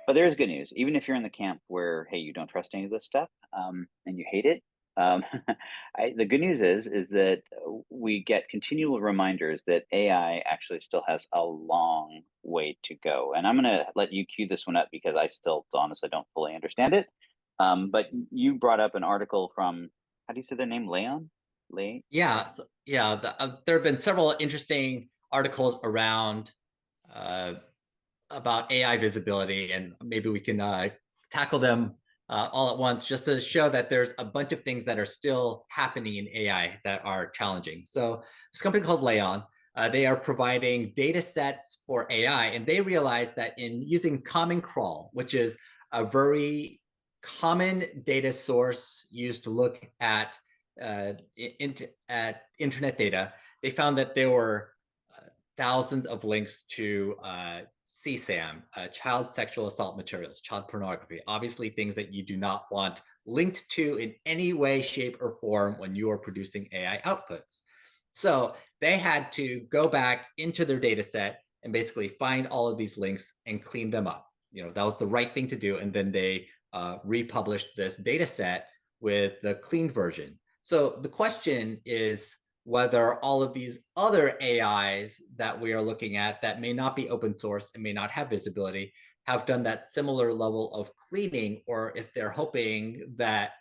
But there is good news. Even if you're in the camp where, hey, you don't trust any of this stuff, and you hate it, um, the good news is that we get continual reminders that AI actually still has a long way to go. And I'm going to let you cue this one up because I still honestly don't fully understand it. But you brought up an article from, how do you say their name? Leon? Lay? There have been several interesting articles around uh, about AI visibility, and maybe we can tackle them all at once just to show that there's a bunch of things that are still happening in AI that are challenging. So, this company called LAION, they are providing data sets for AI, and they realize that in using Common Crawl, which is a very common data source used to look at internet data, they found that there were thousands of links to CSAM, child sexual assault materials, child pornography, obviously things that you do not want linked to in any way, shape, or form when you are producing AI outputs. So they had to go back into their data set and basically find all of these links and clean them up. That was the right thing to do. And then they republished this data set with the cleaned version. So the question is whether all of these other AIs that we are looking at that may not be open source and may not have visibility have done that similar level of cleaning, or if they're hoping that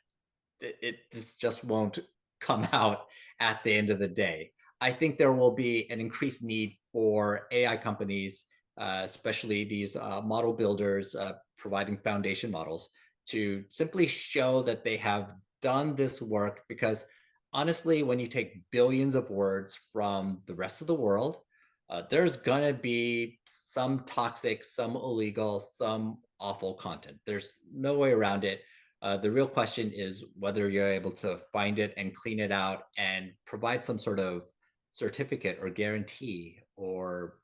this just won't come out at the end of the day. I think there will be an increased need for AI companies, especially these model builders providing foundation models, to simply show that they have done this work. Because honestly, when you take billions of words from the rest of the world, there's going to be some toxic, some illegal, some awful content. There's no way around it. The real question is whether you're able to find it and clean it out and provide some sort of certificate or guarantee or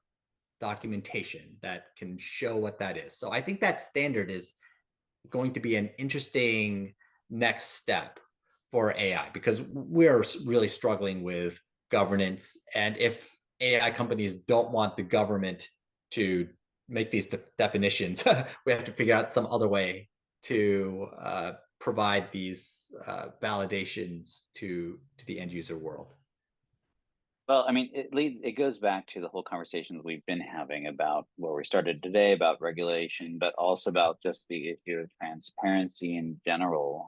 documentation that can show what that is. So I think that standard is going to be an interesting next step for AI, because we're really struggling with governance. And if AI companies don't want the government to make these definitions, we have to figure out some other way to provide these validations to the end user world. Well, I mean, it goes back to the whole conversation that we've been having about where we started today about regulation, but also about just the issue of transparency in general.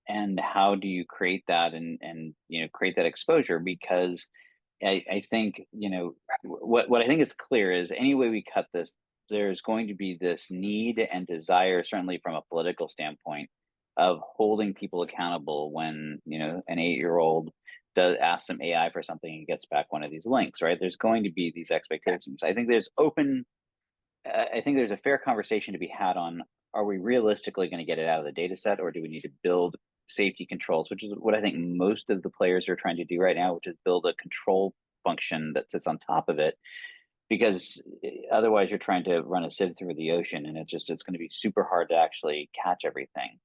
And how do you create that and create that exposure? Because I think what I think is clear is any way we cut this, there's going to be this need and desire, certainly from a political standpoint, of holding people accountable when an 8-year-old does ask some AI for something and gets back one of these links, right? There's going to be these expectations. I think there's a fair conversation to be had on, are we realistically going to get it out of the data set, or do we need to build safety controls, which is what I think most of the players are trying to do right now, which is build a control function that sits on top of it, because otherwise you're trying to run a sieve through the ocean, and it's going to be super hard to actually catch everything.